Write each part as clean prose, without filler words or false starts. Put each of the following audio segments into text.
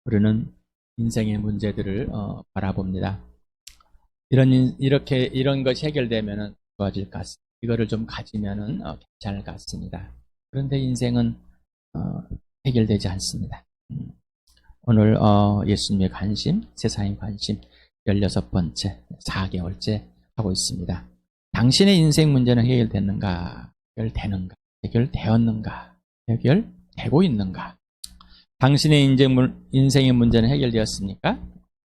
우리는 인생의 문제들을 바라봅니다. 이런 것이 해결되면은 좋아질 것 같습니다. 이거를 좀 가지면은 괜찮을 것 같습니다. 그런데 인생은 해결되지 않습니다. 오늘 예수님의 관심, 세상의 관심 16번째, 4개월째 하고 있습니다. 당신의 인생 문제는 해결됐는가? 해결되는가? 해결되었는가? 해결되고 있는가? 당신의 인생의 문제는 해결되었습니까?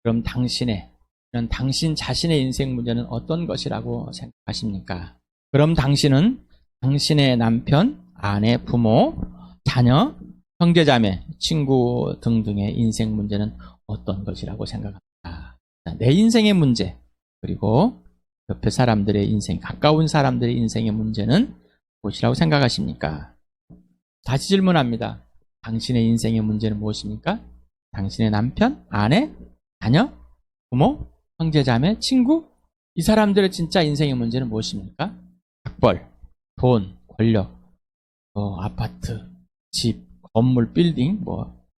그럼 당신 자신의 인생 문제는 어떤 것이라고 생각하십니까? 그럼 당신은 당신의 남편, 아내, 부모, 자녀, 형제자매, 친구 등등의 인생 문제는 어떤 것이라고 생각합니까? 내 인생의 문제, 그리고 옆에 사람들의 인생, 가까운 사람들의 인생의 문제는 무엇이라고 생각하십니까? 다시 질문합니다. 당신의 인생의 문제는 무엇입니까? 당신의 남편, 아내, 자녀, 부모, 형제자매, 친구? 이 사람들의 진짜 인생의 문제는 무엇입니까? 학벌, 돈, 권력, 아파트, 집, 건물, 빌딩,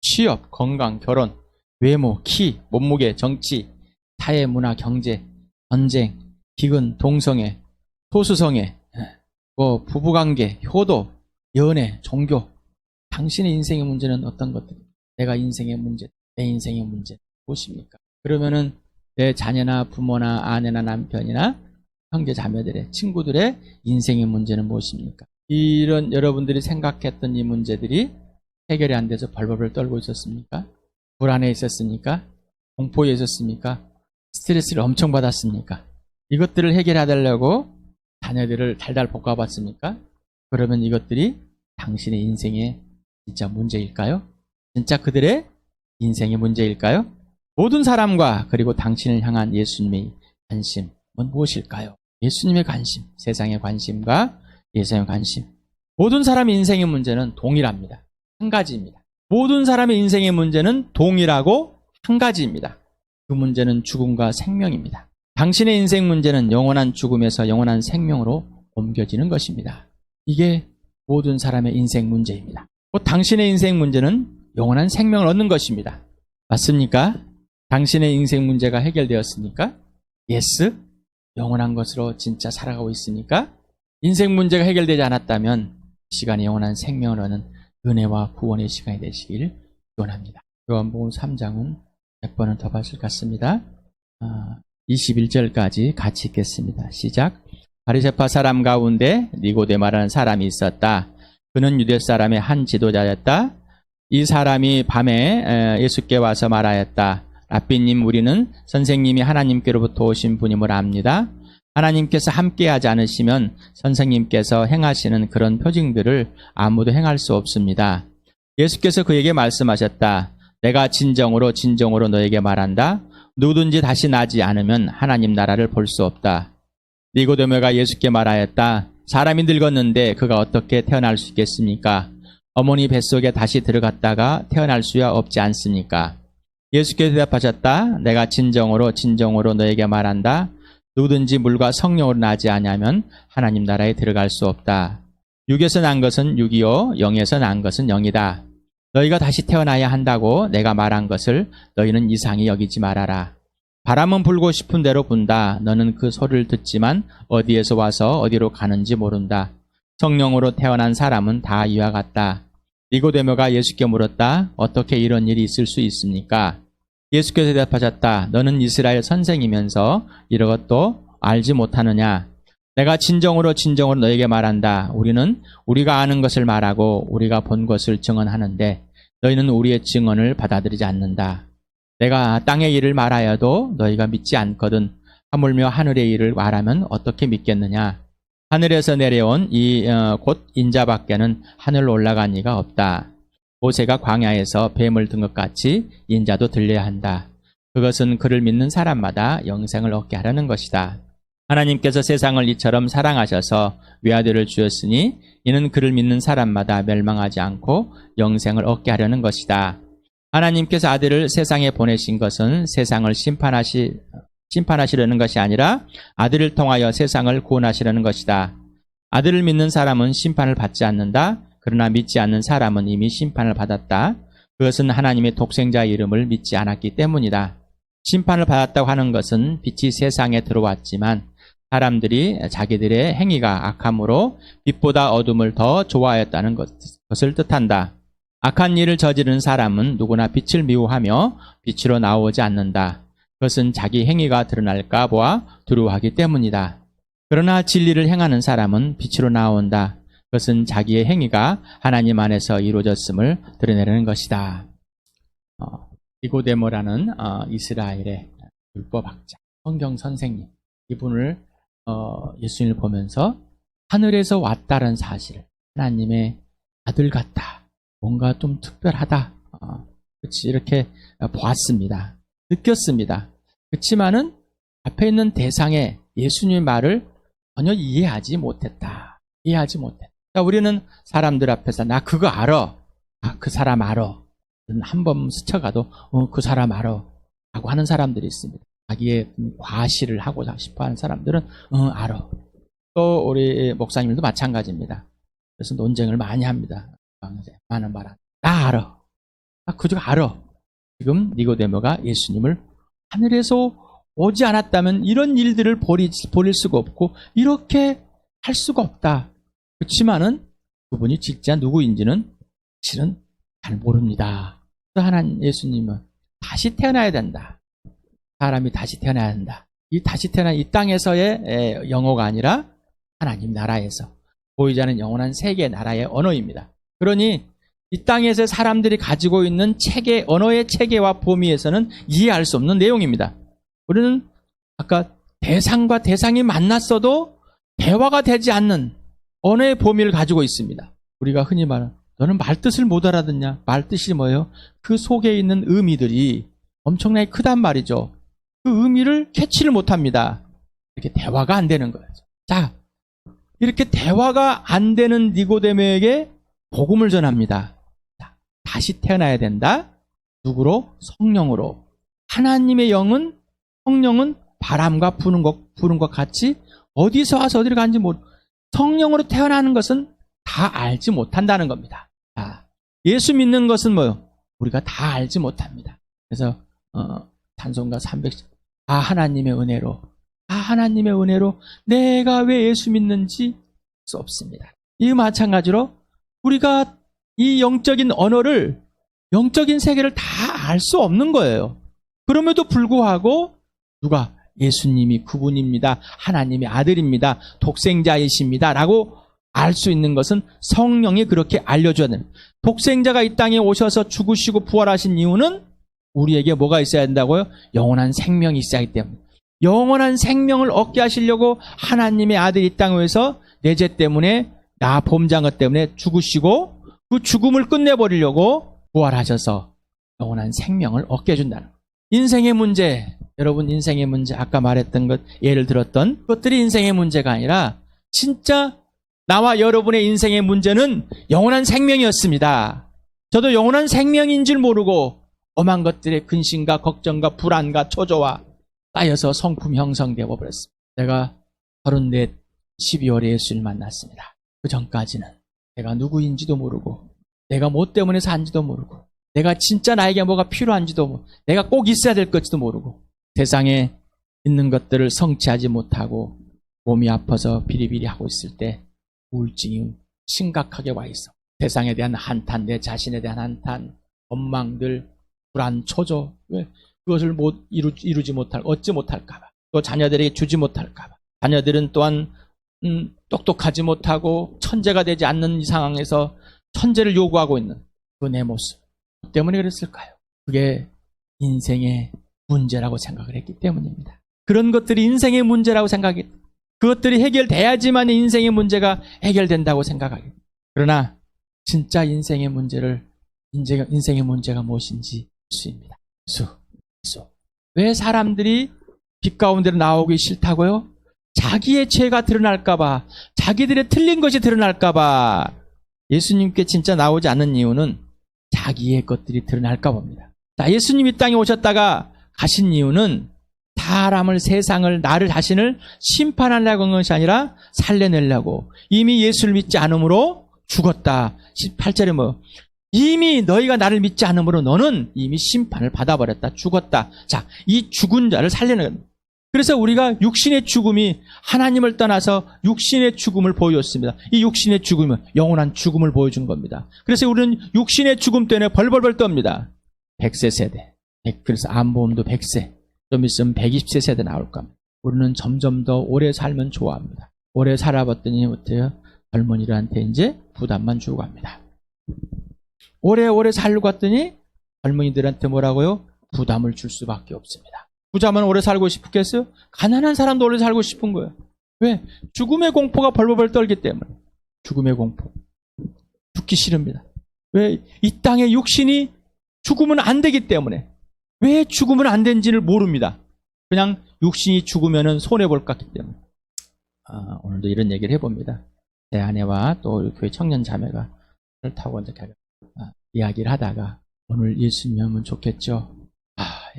취업, 건강, 결혼, 외모, 키, 몸무게, 정치, 사회, 문화, 경제, 전쟁, 기근, 동성애, 소수성애, 부부관계, 효도, 연애, 종교. 당신의 인생의 문제는 어떤 것들? 내가 인생의 문제, 내 인생의 문제 무엇입니까? 그러면은 내 자녀나 부모나 아내나 남편이나 형제 자매들의 친구들의 인생의 문제는 무엇입니까? 이런 여러분들이 생각했던 이 문제들이 해결이 안 돼서 벌벌 떨고 있었습니까? 불안해 있었습니까? 공포에 있었습니까? 스트레스를 엄청 받았습니까? 이것들을 해결해달라고 자녀들을 달달 볶아봤습니까? 그러면 이것들이 당신의 인생의 진짜 문제일까요? 진짜 그들의 인생의 문제일까요? 모든 사람과 그리고 당신을 향한 예수님의 관심은 무엇일까요? 예수님의 관심, 세상의 관심과 예수님의 관심. 모든 사람의 인생의 문제는 동일합니다. 한 가지입니다. 모든 사람의 인생의 문제는 동일하고 한 가지입니다. 그 문제는 죽음과 생명입니다. 당신의 인생 문제는 영원한 죽음에서 영원한 생명으로 옮겨지는 것입니다. 이게 모든 사람의 인생 문제입니다. 곧 당신의 인생 문제는 영원한 생명을 얻는 것입니다. 맞습니까? 당신의 인생 문제가 해결되었습니까? 예스? 영원한 것으로 진짜 살아가고 있으니까 인생 문제가 해결되지 않았다면 이 시간에 영원한 생명을 얻는 은혜와 구원의 시간이 되시길 기원합니다. 요한복음 3장은 몇 번은 더 봤을 것 같습니다. 21절까지 같이 읽겠습니다. 시작. 바리새파 사람 가운데 니고데마라는 사람이 있었다. 그는 유대 사람의 한 지도자였다. 이 사람이 밤에 예수께 와서 말하였다. 랍비님, 우리는 선생님이 하나님께로부터 오신 분임을 압니다. 하나님께서 함께하지 않으시면 선생님께서 행하시는 그런 표징들을 아무도 행할 수 없습니다. 예수께서 그에게 말씀하셨다. 내가 진정으로 너에게 말한다. 누구든지 다시 나지 않으면 하나님 나라를 볼 수 없다. 니고데모가 예수께 말하였다. 사람이 늙었는데 그가 어떻게 태어날 수 있겠습니까? 어머니 뱃속에 다시 들어갔다가 태어날 수야 없지 않습니까? 예수께서 대답하셨다. 내가 진정으로 너에게 말한다. 누구든지 물과 성령으로 나지 않으면 하나님 나라에 들어갈 수 없다. 육에서 난 것은 육이요 영에서 난 것은 영이다. 너희가 다시 태어나야 한다고 내가 말한 것을 너희는 이상히 여기지 말아라. 바람은 불고 싶은 대로 분다. 너는 그 소리를 듣지만 어디에서 와서 어디로 가는지 모른다. 성령으로 태어난 사람은 다 이와 같다. 니고데모가 예수께 물었다. 어떻게 이런 일이 있을 수 있습니까? 예수께서 대답하셨다. 너는 이스라엘 선생이면서 이런 것도 알지 못하느냐? 내가 진정으로 너에게 말한다. 우리는 우리가 아는 것을 말하고 우리가 본 것을 증언하는데 너희는 우리의 증언을 받아들이지 않는다. 내가 땅의 일을 말하여도 너희가 믿지 않거든. 하물며 하늘의 일을 말하면 어떻게 믿겠느냐? 하늘에서 내려온 곧 인자밖에는 하늘로 올라간 이가 없다. 모세가 광야에서 뱀을 든 것 같이 인자도 들려야 한다. 그것은 그를 믿는 사람마다 영생을 얻게 하려는 것이다. 하나님께서 세상을 이처럼 사랑하셔서 외아들을 주었으니 이는 그를 믿는 사람마다 멸망하지 않고 영생을 얻게 하려는 것이다. 하나님께서 아들을 세상에 보내신 것은 세상을 심판하시려는 것이 아니라 아들을 통하여 세상을 구원하시려는 것이다. 아들을 믿는 사람은 심판을 받지 않는다. 그러나 믿지 않는 사람은 이미 심판을 받았다. 그것은 하나님의 독생자 이름을 믿지 않았기 때문이다. 심판을 받았다고 하는 것은 빛이 세상에 들어왔지만 사람들이 자기들의 행위가 악함으로 빛보다 어둠을 더 좋아하였다는 것을 뜻한다. 악한 일을 저지른 사람은 누구나 빛을 미워하며 빛으로 나오지 않는다. 그것은 자기 행위가 드러날까 보아 두려워하기 때문이다. 그러나 진리를 행하는 사람은 빛으로 나온다. 그것은 자기의 행위가 하나님 안에서 이루어졌음을 드러내는 것이다. 니고데모라는 이스라엘의 율법학자, 성경 선생님, 이분을 예수님을 보면서 하늘에서 왔다는 사실, 하나님의 아들 같다, 뭔가 좀 특별하다, 그렇지 이렇게 보았습니다. 느꼈습니다. 그렇지만은 앞에 있는 대상에 예수님의 말을 전혀 이해하지 못했다. 우리는 사람들 앞에서 나 그거 알아, 그 사람 알아, 한 번 스쳐가도 그 사람 알아 라고 하는 사람들이 있습니다. 자기의 과시를 하고 싶어하는 사람들은 알아. 또 우리 목사님들도 마찬가지입니다. 그래서 논쟁을 많이 합니다. 많은 말 나 알아. 나 그저 알아. 지금 니고데모가 예수님을 하늘에서 오지 않았다면 이런 일들을 벌일 수가 없고 이렇게 할 수가 없다. 그렇지만은 그분이 진짜 누구인지는 실은 잘 모릅니다. 하나님 예수님은 다시 태어나야 된다. 사람이 다시 태어나야 한다. 이 다시 태어난 이 땅에서의 영어가 아니라 하나님 나라에서 보이지 않는 영원한 세계 나라의 언어입니다. 그러니 이 땅에서 사람들이 가지고 있는 체계, 언어의 체계와 범위에서는 이해할 수 없는 내용입니다. 우리는 아까 대상과 대상이 만났어도 대화가 되지 않는 언어의 범위를 가지고 있습니다. 우리가 흔히 말하는 너는 말뜻을 못 알아듣냐? 말뜻이 뭐예요? 그 속에 있는 의미들이 엄청나게 크단 말이죠. 그 의미를 캐치를 못합니다. 이렇게 대화가 안 되는 거예요. 자, 이렇게 대화가 안 되는 니고데모에게 복음을 전합니다. 자, 다시 태어나야 된다. 누구로? 성령으로. 하나님의 영은, 성령은 바람과 부는 것 같이 어디서 와서 어디로 가는지 모르고 성령으로 태어나는 것은 다 알지 못한다는 겁니다. 자, 예수 믿는 것은 뭐요? 우리가 다 알지 못합니다. 그래서 찬송가 300절 하나님의 은혜로 내가 왜 예수 믿는지 수 없습니다. 이 마찬가지로 우리가 이 영적인 언어를 영적인 세계를 다 알 수 없는 거예요. 그럼에도 불구하고 누가 예수님이 그분입니다. 하나님의 아들입니다. 독생자이십니다. 라고 알 수 있는 것은 성령이 그렇게 알려줘야 됩니다. 독생자가 이 땅에 오셔서 죽으시고 부활하신 이유는 우리에게 뭐가 있어야 된다고요? 영원한 생명이 있어야 하기 때문에. 영원한 생명을 얻게 하시려고 하나님의 아들이 이 땅에 오셔서 내 죄 때문에 나 범죄한 것 때문에 죽으시고 그 죽음을 끝내버리려고 부활하셔서 영원한 생명을 얻게 해준다는 거예요. 인생의 문제, 여러분 인생의 문제, 아까 말했던 것, 예를 들었던 것들이 인생의 문제가 아니라 진짜 나와 여러분의 인생의 문제는 영원한 생명이었습니다. 저도 영원한 생명인 줄 모르고 엄한 것들의 근심과 걱정과 불안과 초조와 쌓여서 성품 형성되어 버렸습니다. 내가 34 12월에 예수를 만났습니다. 그 전까지는 내가 누구인지도 모르고 내가 뭐 때문에 산지도 모르고 내가 진짜 나에게 뭐가 필요한지도 모르고 내가 꼭 있어야 될 것지도 모르고 세상에 있는 것들을 성취하지 못하고 몸이 아파서 비리비리 하고 있을 때 우울증이 심각하게 와 있어. 세상에 대한 한탄, 내 자신에 대한 한탄, 원망들, 불안, 초조, 왜 그것을 이루지 못할, 얻지 못할까봐, 또 자녀들에게 주지 못할까봐, 자녀들은 또한 똑똑하지 못하고 천재가 되지 않는 이 상황에서 천재를 요구하고 있는 그 내 모습 때문에 그랬을까요? 그게 인생의 문제라고 생각을 했기 때문입니다. 그런 것들이 인생의 문제라고 생각했 그것들이 해결돼야지만 인생의 문제가 해결된다고 생각하게. 그러나 진짜 인생의 문제가 무엇인지 예수입니다. 예수. 왜 사람들이 빛 가운데로 나오기 싫다고요? 자기의 죄가 드러날까봐, 자기들의 틀린 것이 드러날까봐 예수님께 진짜 나오지 않는 이유는 자기의 것들이 드러날까 봅니다. 자, 예수님이 땅에 오셨다가 가신 이유는 사람을, 세상을, 나를 자신을 심판하려고 한 것이 아니라 살려내려고. 이미 예수를 믿지 않으므로 죽었다. 18절에 이미 너희가 나를 믿지 않으므로 너는 이미 심판을 받아버렸다. 죽었다. 자, 이 죽은 자를 살리는 겁니다. 그래서 우리가 육신의 죽음이 하나님을 떠나서 육신의 죽음을 보여줬습니다. 이 육신의 죽음은 영원한 죽음을 보여준 겁니다. 그래서 우리는 육신의 죽음 때문에 벌벌벌 떱니다. 100세 세대. 그래서 암보험도 100세. 좀 있으면 120세 세대 나올 겁니다. 우리는 점점 더 오래 살면 좋아합니다. 오래 살아봤더니 어때요? 젊은이들한테 이제 부담만 주고 갑니다. 오래오래 살고 갔더니 젊은이들한테 뭐라고요? 부담을 줄 수밖에 없습니다. 부자만 오래 살고 싶겠어요? 가난한 사람도 오래 살고 싶은 거예요. 왜? 죽음의 공포가 벌벌벌 떨기 때문에. 죽음의 공포. 죽기 싫습니다. 왜? 이 땅의 육신이 죽으면 안 되기 때문에. 왜 죽으면 안 되는지를 모릅니다. 그냥 육신이 죽으면 손해볼 것 같기 때문에. 오늘도 이런 얘기를 해봅니다. 제 아내와 또 교회 청년 자매가 차를 타고 이제 이야기를 하다가 오늘 예수님이면 좋겠죠?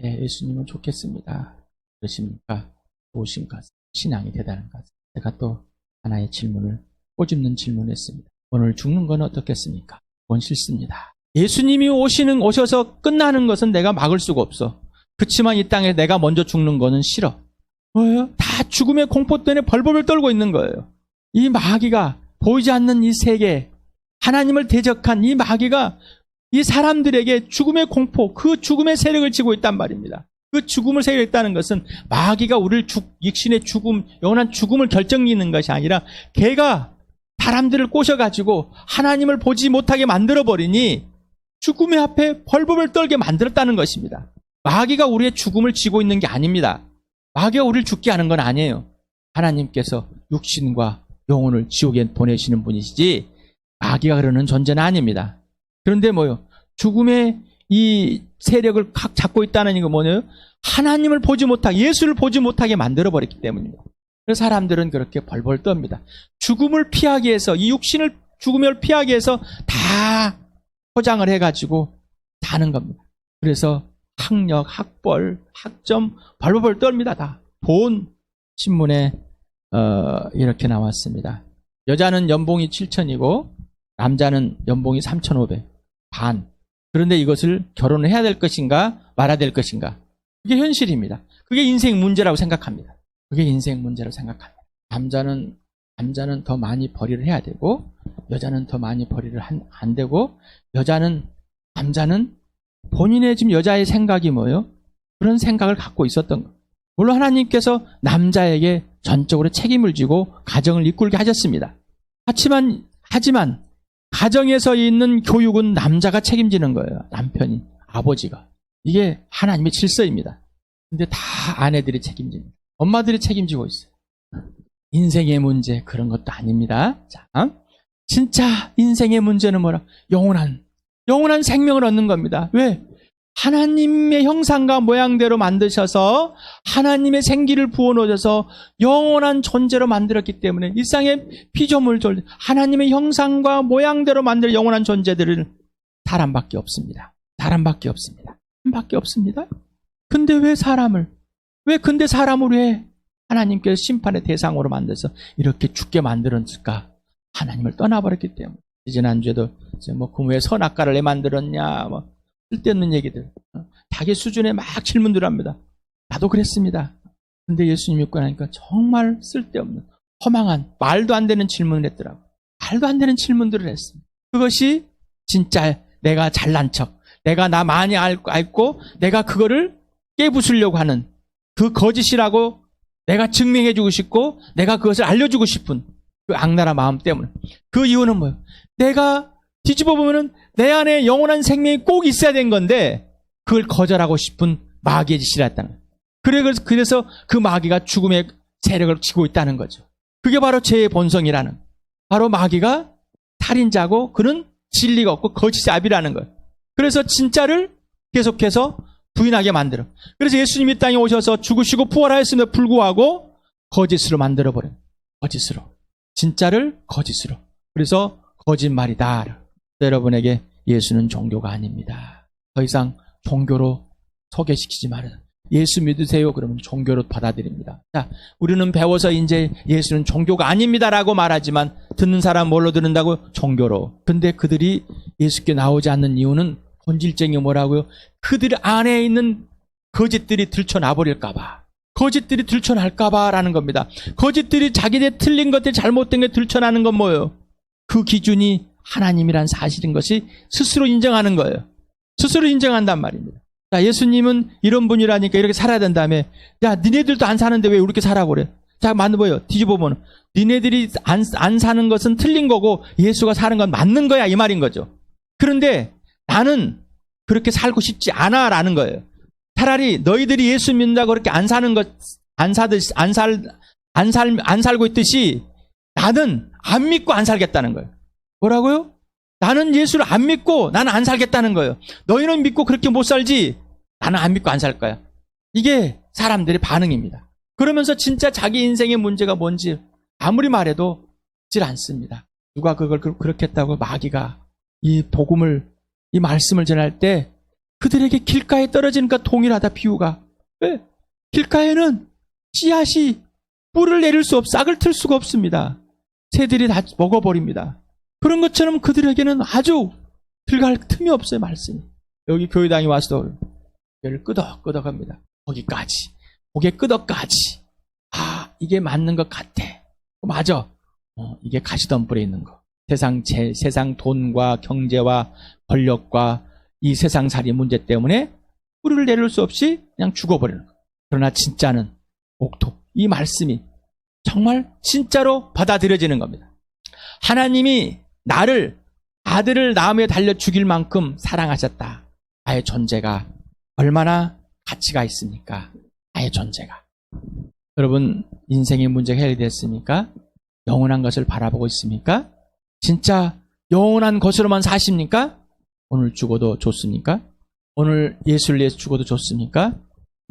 예, 예수님은 좋겠습니다. 그러십니까? 좋으신 것, 신앙이 대단한 것. 제가 또 하나의 질문을, 꼬집는 질문을 했습니다. 오늘 죽는 건 어떻겠습니까? 그건 싫습니다. 예수님이 오셔서 끝나는 것은 내가 막을 수가 없어. 그렇지만 이 땅에 내가 먼저 죽는 거는 싫어. 뭐예요? 다 죽음의 공포 때문에 벌벌 떨고 있는 거예요. 이 마귀가, 보이지 않는 이 세계, 하나님을 대적한 이 마귀가 이 사람들에게 죽음의 공포, 그 죽음의 세력을 지고 있단 말입니다. 그 죽음을 세력했다는 것은 마귀가 우리를 육신의 죽음, 영원한 죽음을 결정짓는 것이 아니라 걔가 사람들을 꼬셔가지고 하나님을 보지 못하게 만들어버리니 죽음의 앞에 벌벌 떨게 만들었다는 것입니다. 마귀가 우리의 죽음을 지고 있는 게 아닙니다. 마귀가 우리를 죽게 하는 건 아니에요. 하나님께서 육신과 영혼을 지옥에 보내시는 분이시지 마귀가 그러는 존재는 아닙니다. 그런데 뭐요? 죽음의 이 세력을 잡고 있다는 이거 뭐예요? 하나님을 보지 못하게, 예수를 보지 못하게 만들어버렸기 때문입니다. 그래서 사람들은 그렇게 벌벌 떱니다. 죽음을 피하기 위해서, 이 육신을 죽음을 피하기 위해서 다 포장을 해가지고 사는 겁니다. 그래서 학력, 학벌, 학점 벌벌 떱니다. 다. 돈, 신문에 이렇게 나왔습니다. 여자는 연봉이 7천이고 남자는 연봉이 3,500. 반. 그런데 이것을 결혼을 해야 될 것인가 말아야 될 것인가. 그게 현실입니다. 그게 인생 문제라고 생각합니다. 그게 인생 문제라고 생각합니다. 남자는 더 많이 벌이를 해야 되고 여자는 더 많이 벌이를 안 되고 남자는 본인의 지금 여자의 생각이 뭐예요? 그런 생각을 갖고 있었던 거. 물론 하나님께서 남자에게 전적으로 책임을 지고 가정을 이끌게 하셨습니다. 하지만 가정에서 있는 교육은 남자가 책임지는 거예요. 남편이, 아버지가. 이게 하나님의 질서입니다. 근데 다 아내들이 책임집니다. 엄마들이 책임지고 있어요. 인생의 문제 그런 것도 아닙니다. 자, 진짜 인생의 문제는 뭐라? 영원한 생명을 얻는 겁니다. 왜? 하나님의 형상과 모양대로 만드셔서 하나님의 생기를 부어놓으셔서 영원한 존재로 만들었기 때문에 일상의 피조물들, 하나님의 형상과 모양대로 만들 영원한 존재들은 사람밖에 없습니다. 사람밖에 없습니다. 근데 왜 사람을 왜 하나님께서 심판의 대상으로 만들어서 이렇게 죽게 만들었을까? 하나님을 떠나버렸기 때문에. 지난주에도 그 왜 선악과를 왜 만들었냐, 쓸데없는 얘기들. 자기 수준에 막 질문들 합니다. 나도 그랬습니다. 근데 예수님 믿고 나니까 정말 쓸데없는, 허망한, 말도 안 되는 질문을 했더라고요. 말도 안 되는 질문들을 했습니다. 그것이 진짜 내가 잘난 척, 내가 나 많이 알고 내가 그거를 깨부수려고 하는 그 거짓이라고 내가 증명해주고 싶고 내가 그것을 알려주고 싶은 그 악랄한 마음 때문에. 그 이유는 뭐예요? 내가 뒤집어 보면은 내 안에 영원한 생명이 꼭 있어야 된 건데 그걸 거절하고 싶은 마귀의 짓이라 했다는 거예요. 그래서 그 마귀가 죽음의 세력을 쥐고 있다는 거죠. 그게 바로 죄의 본성이라는, 바로 마귀가 살인자고 그는 진리가 없고 거짓의 아비라는 거예요. 그래서 진짜를 계속해서 부인하게 만들어. 그래서 예수님이 이 땅에 오셔서 죽으시고 부활하였음에도 불구하고 거짓으로 만들어버려요. 거짓으로. 진짜를 거짓으로. 그래서 거짓말이다. 여러분에게 예수는 종교가 아닙니다. 더 이상 종교로 소개시키지 말아요. 예수 믿으세요. 그러면 종교로 받아들입니다. 자, 우리는 배워서 이제 예수는 종교가 아닙니다라고 말하지만 듣는 사람 뭘로 듣는다고? 종교로. 근데 그들이 예수께 나오지 않는 이유는 본질적인 게 뭐라고요? 그들 안에 있는 거짓들이 들춰나버릴까봐. 거짓들이 들춰날까봐라는 겁니다. 거짓들이 자기들 틀린 것들, 잘못된 게 들춰나는 건 뭐예요? 그 기준이 하나님이란 사실인 것이 스스로 인정하는 거예요. 스스로 인정한단 말입니다. 자, 예수님은 이런 분이라니까 이렇게 살아야 된다며. 야, 니네들도 안 사는데 왜 이렇게 살라고 그래? 자, 맞는 거예요. 뒤집어보면. 니네들이 안 사는 것은 틀린 거고 예수가 사는 건 맞는 거야, 이 말인 거죠. 그런데 나는 그렇게 살고 싶지 않아 라는 거예요. 차라리 너희들이 예수 믿는다고 그렇게 안 사는 것, 안 살고 있듯이 나는 안 믿고 안 살겠다는 거예요. 뭐라고요? 나는 예수를 안 믿고 나는 안 살겠다는 거예요. 너희는 믿고 그렇게 못 살지 나는 안 믿고 안 살 거야. 이게 사람들의 반응입니다. 그러면서 진짜 자기 인생의 문제가 뭔지 아무리 말해도 질 않습니다. 누가 그걸 그렇게 했다고 마귀가 이 복음을, 이 말씀을 전할 때 그들에게 길가에 떨어지니까 동일하다, 비유가. 왜? 길가에는 씨앗이 뿔을 내릴 수 싹을 틀 수가 없습니다. 새들이 다 먹어버립니다. 그런 것처럼 그들에게는 아주 들어갈 틈이 없어요, 말씀이. 여기 교회당에 와서도 얘를 끄덕끄덕합니다. 거기까지. 고개 끄덕까지. 아, 이게 맞는 것 같아. 맞아. 이게 가시덤불에 있는 거. 세상 돈과 경제와 권력과 이 세상살이 문제 때문에 뿌리를 내릴 수 없이 그냥 죽어버리는 거. 그러나 진짜는 옥토. 이 말씀이 정말 진짜로 받아들여지는 겁니다. 하나님이 나를, 아들을 나무에 달려 죽일 만큼 사랑하셨다. 나의 존재가 얼마나 가치가 있습니까? 나의 존재가. 여러분, 인생의 문제가 해결됐습니까? 영원한 것을 바라보고 있습니까? 진짜 영원한 것으로만 사십니까? 오늘 죽어도 좋습니까? 오늘 예수를 위해서 죽어도 좋습니까?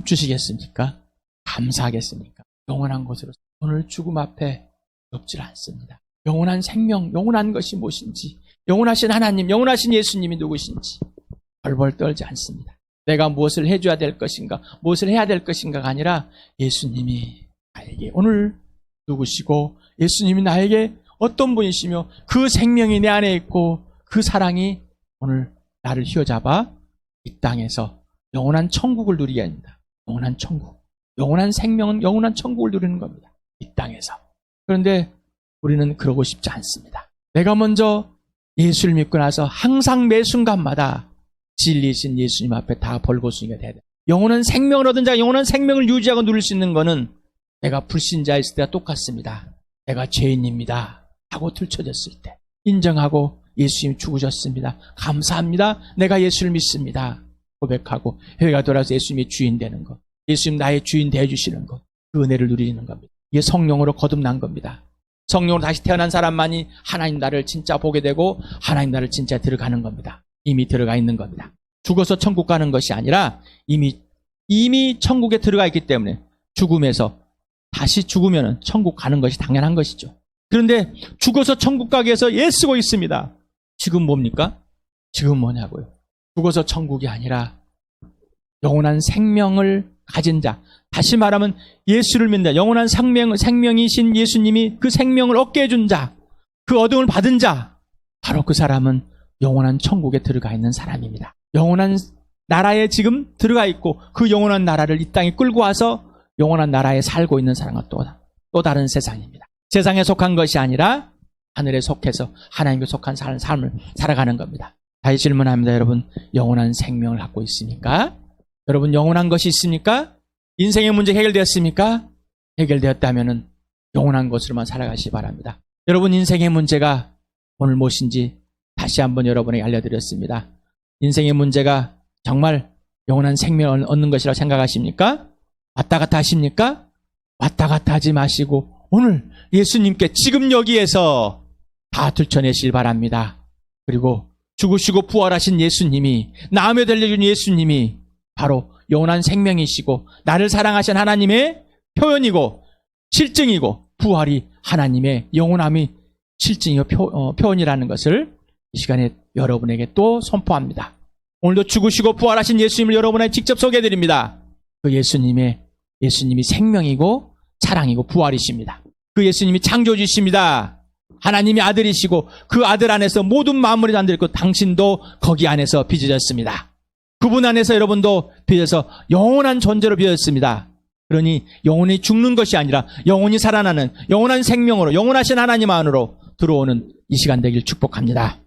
주시겠습니까? 감사하겠습니까? 영원한 것으로 오늘 죽음 앞에 없질 않습니다. 영원한 생명, 영원한 것이 무엇인지, 영원하신 하나님, 영원하신 예수님이 누구신지 벌벌 떨지 않습니다. 내가 무엇을 해줘야 될 것인가, 무엇을 해야 될 것인가가 아니라 예수님이 나에게 오늘 누구시고 예수님이 나에게 어떤 분이시며 그 생명이 내 안에 있고 그 사랑이 오늘 나를 휘어잡아 이 땅에서 영원한 천국을 누리게 합니다. 영원한 천국. 영원한 생명은 영원한 천국을 누리는 겁니다. 이 땅에서. 그런데 우리는 그러고 싶지 않습니다. 내가 먼저 예수를 믿고 나서 항상 매 순간마다 진리이신 예수님 앞에 다 벌거숭이가 돼야 돼. 영원한 생명을 얻은 자가 영원한 생명을 유지하고 누릴 수 있는 것은 내가 불신자였을 때와 똑같습니다. 내가 죄인입니다 하고 들춰졌을 때 인정하고 예수님 죽으셨습니다. 감사합니다. 내가 예수를 믿습니다. 고백하고 회개가 돌아서 예수님이 주인 되는 것. 예수님 나의 주인 되어주시는 것. 그 은혜를 누리는 겁니다. 이게 성령으로 거듭난 겁니다. 성령으로 다시 태어난 사람만이 하나님 나를 진짜 보게 되고 하나님 나를 진짜 들어가는 겁니다. 이미 들어가 있는 겁니다. 죽어서 천국 가는 것이 아니라 이미 천국에 들어가 있기 때문에 죽음에서 다시 죽으면 천국 가는 것이 당연한 것이죠. 그런데 죽어서 천국 가기 위해서 애쓰고 있습니다. 지금 뭡니까? 지금 뭐냐고요? 죽어서 천국이 아니라 영원한 생명을 가진 자, 다시 말하면 예수를 믿는 자, 영원한 생명이신 예수님이 그 생명을 얻게 해준 자, 그 얻음을 받은 자, 바로 그 사람은 영원한 천국에 들어가 있는 사람입니다. 영원한 나라에 지금 들어가 있고 그 영원한 나라를 이 땅에 끌고 와서 영원한 나라에 살고 있는 사람은 또 다른 세상입니다. 세상에 속한 것이 아니라 하늘에 속해서 하나님께 속한 삶을 살아가는 겁니다. 다시 질문합니다. 여러분, 영원한 생명을 갖고 있습니까? 여러분, 영원한 것이 있습니까? 인생의 문제 해결되었습니까? 해결되었다면 영원한 것으로만 살아가시기 바랍니다. 여러분, 인생의 문제가 오늘 무엇인지 다시 한번 여러분에게 알려드렸습니다. 인생의 문제가 정말 영원한 생명을 얻는 것이라고 생각하십니까? 왔다 갔다 하십니까? 왔다 갔다 하지 마시고 오늘 예수님께 지금 여기에서 다 들춰내시길 바랍니다. 그리고 죽으시고 부활하신 예수님이, 나무에 달려준 예수님이 바로 영원한 생명이시고 나를 사랑하신 하나님의 표현이고 실증이고 부활이 하나님의 영원함이 실증이고 표현이라는 것을 이 시간에 여러분에게 또 선포합니다. 오늘도 죽으시고 부활하신 예수님을 여러분에게 직접 소개해드립니다. 그 예수님이 생명이고 사랑이고 부활이십니다. 그 예수님이 창조주이십니다. 하나님의 아들이시고 그 아들 안에서 모든 만물이 잠들고 당신도 거기 안에서 빚어졌습니다. 그분 안에서 여러분도 빚어서 영원한 존재로 빚어졌습니다. 그러니 영원히 죽는 것이 아니라 영원히 살아나는 영원한 생명으로 영원하신 하나님 안으로 들어오는 이 시간 되길 축복합니다.